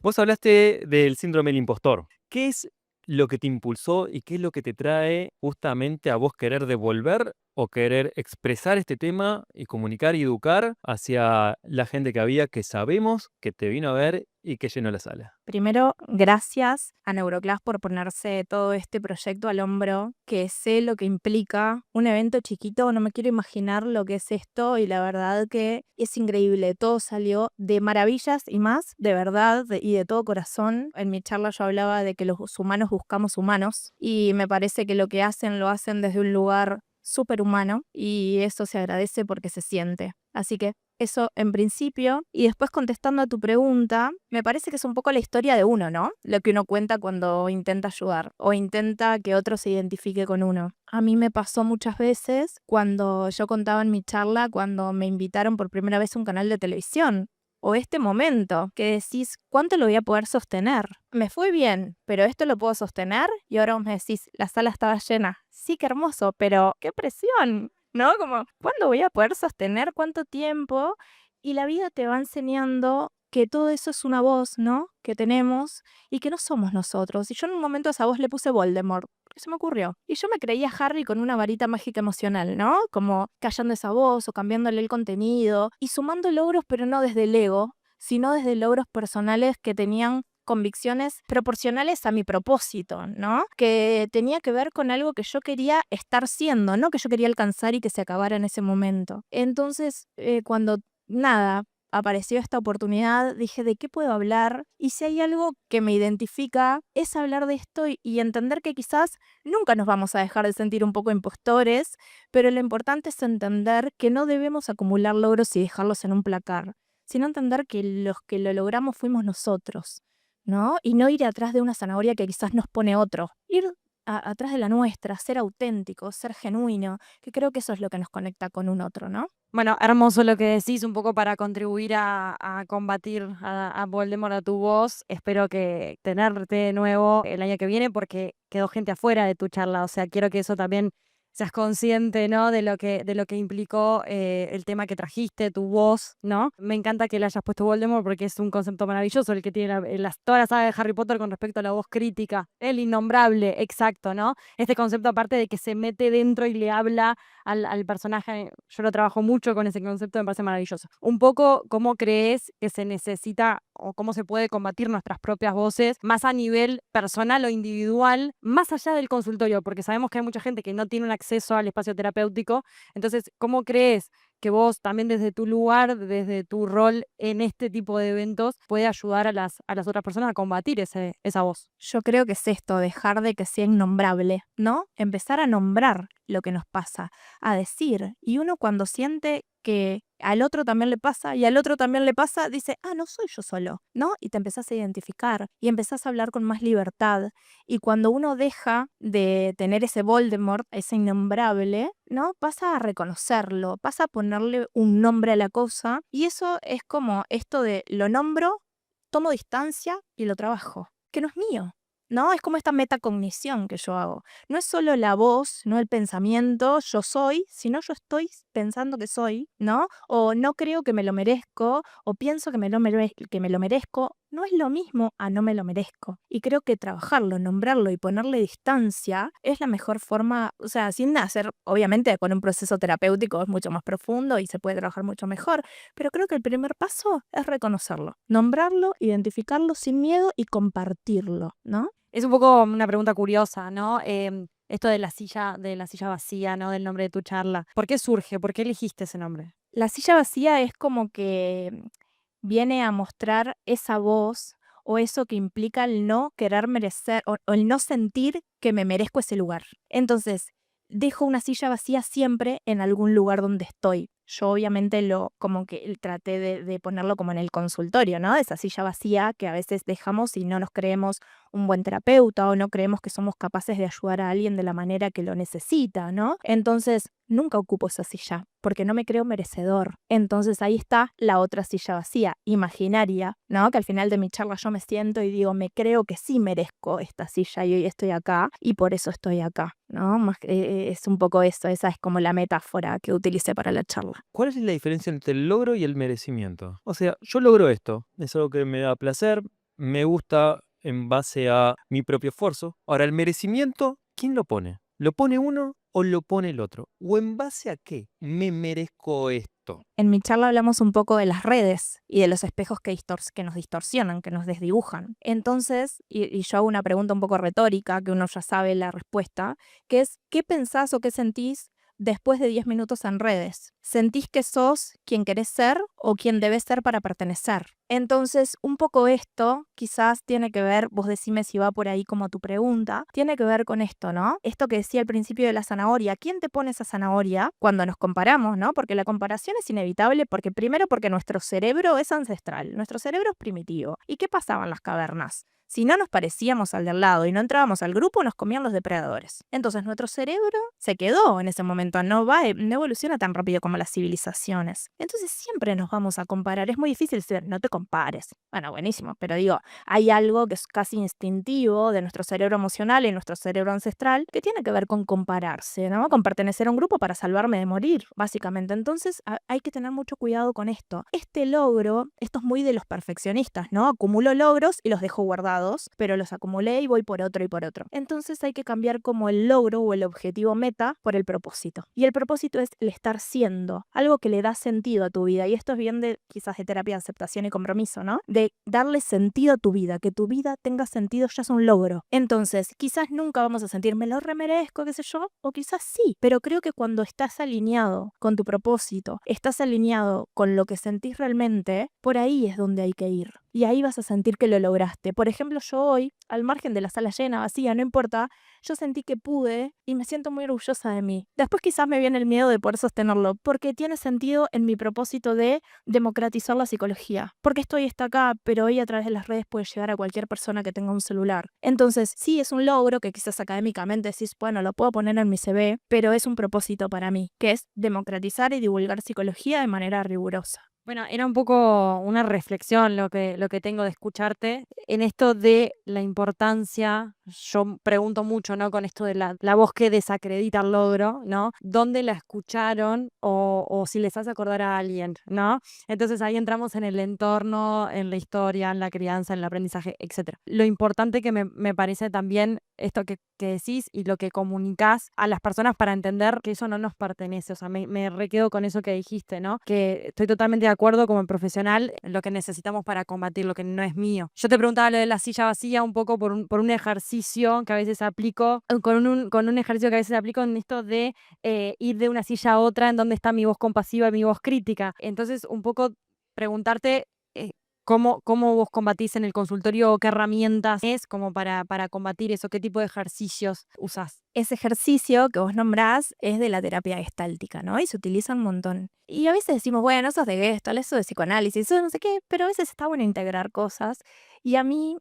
Vos hablaste del síndrome del impostor. ¿Qué es lo que te impulsó y qué es lo que te trae justamente a vos querer devolver o querer expresar este tema y comunicar y educar hacia la gente que había, que sabemos que te vino a ver y que llenó la sala? Primero, gracias a Neuroclass por ponerse todo este proyecto al hombro, que sé lo que implica un evento chiquito, no me quiero imaginar lo que es esto y la verdad que es increíble, todo salió de maravillas y más, de verdad y de todo corazón. En mi charla yo hablaba de que los humanos buscamos humanos y me parece que lo que hacen lo hacen desde un lugar súper humano y eso se agradece porque se siente. Así que eso en principio. Y después contestando a tu pregunta, me parece que es un poco la historia de uno, ¿no? Lo que uno cuenta cuando intenta ayudar o intenta que otro se identifique con uno. A mí me pasó muchas veces cuando yo contaba en mi charla, cuando me invitaron por primera vez a un canal de televisión. O este momento que decís, ¿cuánto lo voy a poder sostener? Me fue bien, pero esto lo puedo sostener y ahora vos me decís, la sala estaba llena. Sí, qué hermoso, pero qué presión. ¿No? Como, ¿cuándo voy a poder sostener? ¿Cuánto tiempo? Y la vida te va enseñando que todo eso es una voz, ¿no? Que tenemos y que no somos nosotros. Y yo en un momento a esa voz le puse Voldemort, porque se me ocurrió. Y yo me creía Harry con una varita mágica emocional, ¿no? Como callando esa voz o cambiándole el contenido y sumando logros, pero no desde el ego, sino desde logros personales que tenían convicciones proporcionales a mi propósito, ¿no? Que tenía que ver con algo que yo quería estar siendo, no que yo quería alcanzar y que se acabara en ese momento. Entonces, cuando nada, apareció esta oportunidad, dije, ¿de qué puedo hablar? Y si hay algo que me identifica, es hablar de esto y entender que quizás nunca nos vamos a dejar de sentir un poco impostores, pero lo importante es entender que no debemos acumular logros y dejarlos en un placar, sino entender que los que lo logramos fuimos nosotros, ¿no? Y no ir atrás de una zanahoria que quizás nos pone otro. Ir atrás de la nuestra, ser auténtico, ser genuino, que creo que eso es lo que nos conecta con un otro, ¿no? Bueno, hermoso lo que decís, un poco para contribuir a combatir a Voldemort, a tu voz. Espero que tenerte de nuevo el año que viene porque quedó gente afuera de tu charla. O sea, quiero que eso también seas consciente, ¿no? De lo que implicó el tema que trajiste, tu voz, ¿no? Me encanta que le hayas puesto Voldemort porque es un concepto maravilloso el que tiene toda la saga de Harry Potter con respecto a la voz crítica. El innombrable, exacto, ¿no? Este concepto aparte de que se mete dentro y le habla al personaje. Yo lo trabajo mucho con ese concepto, me parece maravilloso. Un poco, ¿cómo crees que se necesita o cómo se puede combatir nuestras propias voces más a nivel personal o individual, más allá del consultorio? Porque sabemos que hay mucha gente que no tiene un acceso al espacio terapéutico. Entonces, ¿cómo crees que vos también desde tu lugar, desde tu rol en este tipo de eventos, puede ayudar a las otras personas a combatir esa voz? Yo creo que es esto, dejar de que sea innombrable, ¿no? Empezar a nombrar lo que nos pasa, a decir. Y uno cuando siente que al otro también le pasa y al otro también le pasa, dice, ah, no soy yo solo, ¿no? Y te empezás a identificar y empezás a hablar con más libertad. Y cuando uno deja de tener ese Voldemort, ese innombrable, ¿no? Pasa a reconocerlo, pasa a ponerle un nombre a la cosa. Y eso es como esto de lo nombro, tomo distancia y lo trabajo, que no es mío, ¿no? Es como esta metacognición que yo hago. No es solo la voz, no el pensamiento, yo soy, sino yo estoy pensando que soy, ¿no? O no creo que me lo merezco, o pienso que que me lo merezco. No es lo mismo a no me lo merezco. Y creo que trabajarlo, nombrarlo y ponerle distancia es la mejor forma, o sea, sin hacer, obviamente con un proceso terapéutico es mucho más profundo y se puede trabajar mucho mejor, pero creo que el primer paso es reconocerlo, nombrarlo, identificarlo sin miedo y compartirlo, ¿no? Es un poco una pregunta curiosa, ¿no? Esto de la silla vacía, ¿no? Del nombre de tu charla. ¿Por qué surge? ¿Por qué elegiste ese nombre? La silla vacía es como que viene a mostrar esa voz o eso que implica el no querer merecer o el no sentir que me merezco ese lugar. Entonces, dejo una silla vacía siempre en algún lugar donde estoy. Yo obviamente como que traté de ponerlo como en el consultorio, ¿no? Esa silla vacía que a veces dejamos y no nos creemos un buen terapeuta o no creemos que somos capaces de ayudar a alguien de la manera que lo necesita, ¿no? Entonces, nunca ocupo esa silla porque no me creo merecedor. Entonces ahí está la otra silla vacía, imaginaria, ¿no? Que al final de mi charla yo me siento y digo, me creo que sí merezco esta silla y hoy estoy acá y por eso estoy acá, ¿no? Es un poco eso, esa es como la metáfora que utilicé para la charla. ¿Cuál es la diferencia entre el logro y el merecimiento? O sea, yo logro esto, es algo que me da placer, me gusta en base a mi propio esfuerzo. Ahora, el merecimiento, ¿quién lo pone? ¿Lo pone uno o lo pone el otro? ¿O en base a qué me merezco esto? En mi charla hablamos un poco de las redes y de los espejos que nos distorsionan, que nos desdibujan. Entonces, y yo hago una pregunta un poco retórica, que uno ya sabe la respuesta, que es, ¿qué pensás o qué sentís después de 10 minutos en redes? ¿Sentís que sos quien querés ser o quien debes ser para pertenecer? Entonces, un poco esto quizás tiene que ver, vos decime si va por ahí como tu pregunta, tiene que ver con esto, ¿no? Esto que decía al principio de la zanahoria, ¿quién te pone esa zanahoria cuando nos comparamos, ¿no? Porque la comparación es inevitable porque primero porque nuestro cerebro es ancestral, nuestro cerebro es primitivo. ¿Y qué pasaba en las cavernas? Si no nos parecíamos al del lado y no entrábamos al grupo, nos comían los depredadores. Entonces nuestro cerebro se quedó en ese momento, no evoluciona tan rápido como las civilizaciones. Entonces siempre nos vamos a comparar. Es muy difícil decir, no te compares. Bueno, buenísimo, pero digo, hay algo que es casi instintivo de nuestro cerebro emocional y nuestro cerebro ancestral que tiene que ver con compararse, ¿no? Con pertenecer a un grupo para salvarme de morir, básicamente. Entonces hay que tener mucho cuidado con esto. Este logro, esto es muy de los perfeccionistas, ¿no? Acumulo logros y los dejo guardados, pero los acumulé y voy por otro y por otro. Entonces hay que cambiar como el logro o el objetivo meta por el propósito. Y el propósito es el estar siendo, algo que le da sentido a tu vida. Y esto es bien de quizás de terapia de aceptación y compromiso, ¿no? De darle sentido a tu vida, que tu vida tenga sentido ya es un logro. Entonces, quizás nunca vamos a sentir, me lo remerezco, qué sé yo, o quizás sí, pero creo que cuando estás alineado con tu propósito, estás alineado con lo que sentís realmente, por ahí es donde hay que ir. Y ahí vas a sentir que lo lograste. Por ejemplo, yo hoy, al margen de la sala llena, vacía, no importa, yo sentí que pude y me siento muy orgullosa de mí. Después quizás me viene el miedo de poder sostenerlo, porque tiene sentido en mi propósito de democratizar la psicología. Porque esto hoy está acá, pero hoy a través de las redes puede llegar a cualquier persona que tenga un celular. Entonces, sí, es un logro que quizás académicamente decís, bueno, lo puedo poner en mi CV, pero es un propósito para mí, que es democratizar y divulgar psicología de manera rigurosa. Bueno, era un poco una reflexión lo que tengo de escucharte en esto de la importancia. Yo pregunto mucho, ¿no? Con esto de la voz que desacredita el logro, ¿no? ¿Dónde la escucharon o si les hace acordar a alguien, ¿no? Entonces ahí entramos en el entorno, en la historia, en la crianza, en el aprendizaje, etcétera. Lo importante que me parece también esto que decís y lo que comunicás a las personas para entender que eso no nos pertenece. O sea, me requedo con eso que dijiste, ¿no? Que estoy totalmente de acuerdo como profesional en lo que necesitamos para combatir lo que no es mío. Yo te preguntaba lo de la silla vacía un poco por un ejercicio que a veces aplico, con un ejercicio que a veces aplico en esto de ir de una silla a otra en donde está mi voz compasiva y mi voz crítica. Entonces, un poco preguntarte cómo vos combatís en el consultorio, qué herramientas es como para combatir eso, qué tipo de ejercicios usás. Ese ejercicio que vos nombrás es de la terapia gestáltica, ¿no? Y se utiliza un montón. Y a veces decimos, bueno, eso es de Gestalt, eso de psicoanálisis, eso no sé qué, pero a veces está bueno integrar cosas. Y a mí,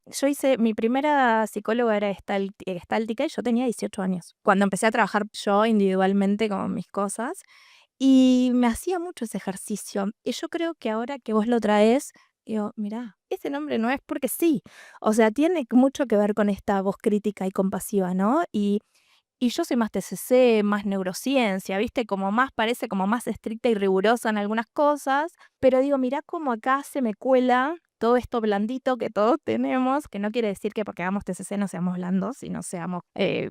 mi primera psicóloga era gestáltica y yo tenía 18 años. Cuando empecé a trabajar yo individualmente con mis cosas, y me hacía mucho ese ejercicio. Y yo creo que ahora que vos lo traes, digo, mirá, ese nombre no es porque sí. O sea, tiene mucho que ver con esta voz crítica y compasiva, ¿no? Y yo soy más TCC, más neurociencia, ¿viste? Como más, parece como más estricta y rigurosa en algunas cosas, pero digo, mirá cómo acá se me cuela todo esto blandito que todos tenemos, que no quiere decir que porque hagamos TCC no seamos blandos y no seamos,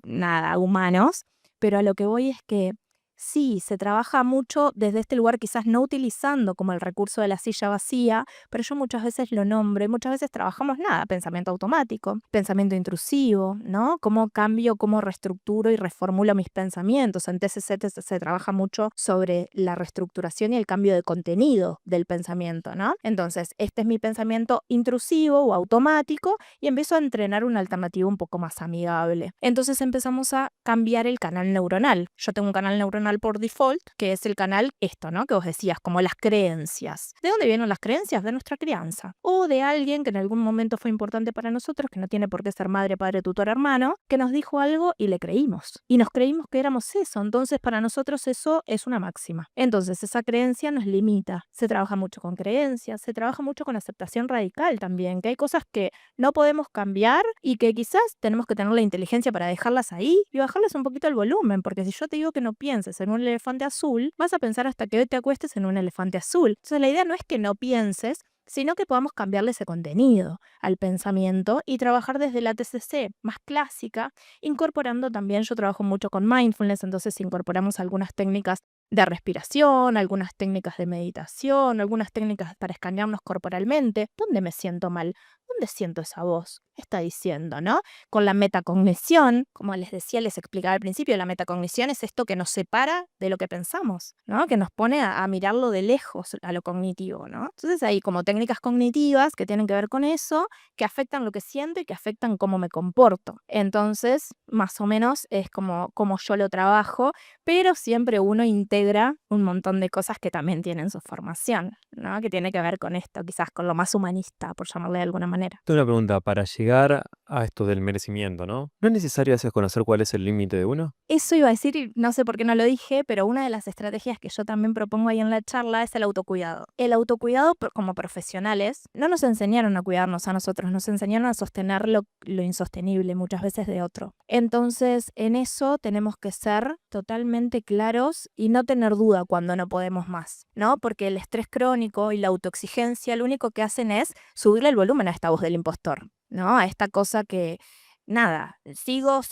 nada, humanos, pero a lo que voy es que sí, se trabaja mucho desde este lugar, quizás no utilizando como el recurso de la silla vacía, pero yo muchas veces lo nombro y muchas veces trabajamos nada, pensamiento automático, pensamiento intrusivo, ¿no? Cómo cambio, cómo reestructuro y reformulo mis pensamientos. En TCC se trabaja mucho sobre la reestructuración y el cambio de contenido del pensamiento, ¿no? Entonces, este es mi pensamiento intrusivo o automático y empiezo a entrenar una alternativa un poco más amigable. Entonces empezamos a cambiar el canal neuronal. Yo tengo un canal neuronal por default, que es el canal esto, ¿no? Que vos decías, como las creencias. ¿De dónde vienen las creencias? De nuestra crianza. O de alguien que en algún momento fue importante para nosotros, que no tiene por qué ser madre, padre, tutor, hermano, que nos dijo algo y le creímos. Y nos creímos que éramos eso. Entonces, para nosotros eso es una máxima. Entonces, esa creencia nos limita. Se trabaja mucho con creencias, se trabaja mucho con aceptación radical también, que hay cosas que no podemos cambiar y que quizás tenemos que tener la inteligencia para dejarlas ahí y bajarles un poquito el volumen, porque si yo te digo que no pienses en un elefante azul, vas a pensar hasta que te acuestes en un elefante azul. Entonces la idea no es que no pienses, sino que podamos cambiarle ese contenido al pensamiento y trabajar desde la TCC más clásica, incorporando también, yo trabajo mucho con mindfulness, entonces incorporamos algunas técnicas de respiración, algunas técnicas de meditación, algunas técnicas para escanearnos corporalmente. ¿Dónde me siento mal? ¿Dónde siento esa voz? ¿Qué está diciendo, no? Con la metacognición, como les decía, les explicaba al principio, la metacognición es esto que nos separa de lo que pensamos, ¿no? Que nos pone a mirarlo de lejos, a lo cognitivo, ¿no? Entonces hay como técnicas cognitivas que tienen que ver con eso, que afectan lo que siento y que afectan cómo me comporto. Entonces, más o menos es como yo lo trabajo, pero siempre uno integra un montón de cosas que también tienen su formación, ¿no? Que tiene que ver con esto, quizás con lo más humanista, por llamarle de alguna manera. Tengo una pregunta, para llegar a esto del merecimiento, ¿no? ¿No es necesario a veces conocer cuál es el límite de uno? Eso iba a decir, y no sé por qué no lo dije, pero una de las estrategias que yo también propongo ahí en la charla es el autocuidado. El autocuidado como profesionales no nos enseñaron a cuidarnos a nosotros, nos enseñaron a sostener lo insostenible muchas veces de otro. Entonces, en eso tenemos que ser totalmente claros y no tener duda cuando no podemos más, ¿no? Porque el estrés crónico y la autoexigencia lo único que hacen es subirle el volumen a esta voz del impostor, ¿no? A esta cosa que nada, sigo,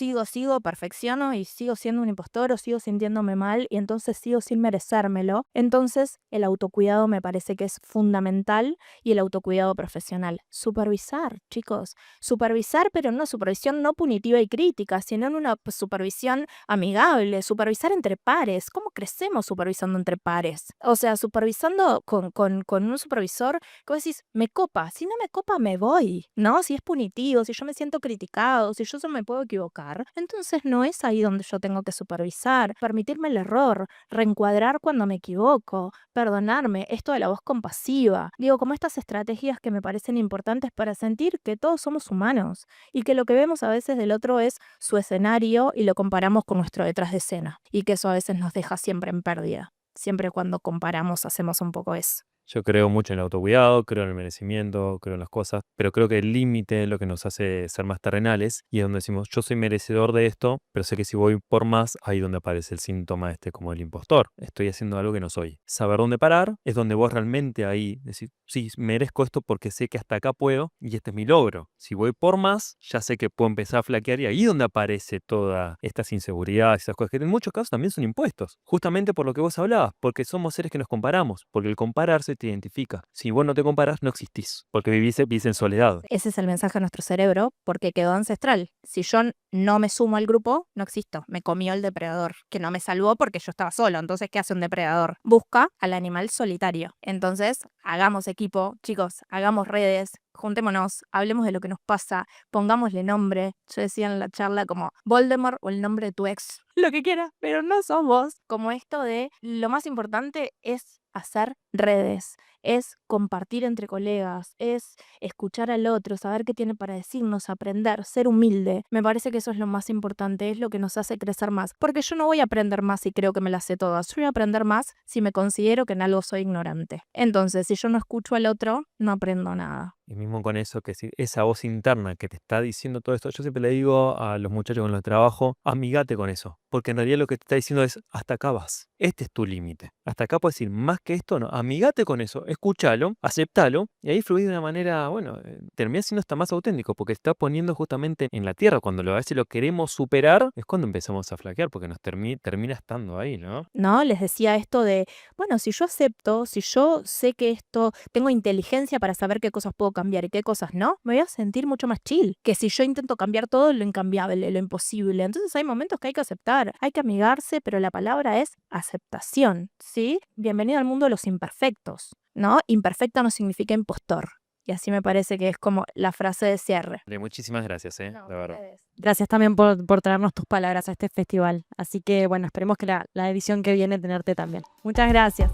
perfecciono y sigo siendo un impostor o sigo sintiéndome mal y entonces sigo sin merecérmelo. Entonces el autocuidado me parece que es fundamental y el autocuidado profesional. Supervisar, chicos, supervisar, pero en una supervisión no punitiva y crítica, sino en una supervisión amigable, supervisar entre pares. ¿Cómo crecemos supervisando entre pares? O sea, supervisando con un supervisor que vos decís, me copa, si no me copa me voy, ¿no? Si es punitivo, si yo me siento criticado, si yo me puedo equivocar, entonces no es ahí donde yo tengo que supervisar, permitirme el error, reencuadrar cuando me equivoco, perdonarme, esto de la voz compasiva. Digo, como estas estrategias que me parecen importantes para sentir que todos somos humanos y que lo que vemos a veces del otro es su escenario y lo comparamos con nuestro detrás de escena y que eso a veces nos deja siempre en pérdida. Siempre cuando comparamos hacemos un poco eso. Yo creo mucho en el autocuidado, creo en el merecimiento, creo en las cosas, pero creo que el límite es lo que nos hace ser más terrenales y es donde decimos, yo soy merecedor de esto, pero sé que si voy por más, ahí donde aparece el síntoma como el impostor. Estoy haciendo algo que no soy. Saber dónde parar es donde vos realmente ahí decís, sí, merezco esto porque sé que hasta acá puedo y este es mi logro. Si voy por más, ya sé que puedo empezar a flaquear y ahí donde aparece todas estas inseguridades, esas cosas que en muchos casos también son impuestos. Justamente por lo que vos hablabas, porque somos seres que nos comparamos, porque el compararse te identifica. Si vos no te comparas, no existís, porque vivís en soledad. Ese es el mensaje de nuestro cerebro porque quedó ancestral. Si yo no me sumo al grupo, no existo. Me comió el depredador, que no me salvó porque yo estaba solo. Entonces, ¿qué hace un depredador? Busca al animal solitario. Entonces, hagamos equipo, chicos, hagamos redes, juntémonos, hablemos de lo que nos pasa, pongámosle nombre. Yo decía en la charla como Voldemort o el nombre de tu ex, lo que quieras, pero no sos vos. Como esto de lo más importante es hacer redes, es compartir entre colegas, es escuchar al otro, saber qué tiene para decirnos, aprender, ser humilde. Me parece que eso es lo más importante, es lo que nos hace crecer más. Porque yo no voy a aprender más si creo que me las sé todas. Yo voy a aprender más si me considero que en algo soy ignorante. Entonces, si yo no escucho al otro, no aprendo nada. Y mismo con eso, que si esa voz interna que te está diciendo todo esto, yo siempre le digo a los muchachos con los que trabajo, amigate con eso, porque en realidad lo que te está diciendo es, hasta acá vas, este es tu límite, hasta acá puedes ir, más que esto no, amigate con eso, escúchalo, aceptalo, y ahí fluir de una manera, bueno, termina siendo hasta más auténtico, porque está poniendo justamente en la tierra, cuando a veces lo queremos superar, es cuando empezamos a flaquear, porque nos termina estando ahí, ¿no? ¿No? Les decía esto de, bueno, si yo acepto, si yo sé que esto, tengo inteligencia para saber qué cosas puedo cambiar y qué cosas no, me voy a sentir mucho más chill que si yo intento cambiar todo lo incambiable, lo imposible. Entonces hay momentos que hay que aceptar, hay que amigarse, pero la palabra es aceptación, ¿sí? Bienvenido al mundo de los imperfectos, ¿no? Imperfecto no significa impostor. Y así me parece que es como la frase de cierre. Muchísimas gracias, No, de verdad. ustedes. Gracias también por traernos tus palabras a este festival. Así que bueno, esperemos que la edición que viene tenerte también. Muchas gracias.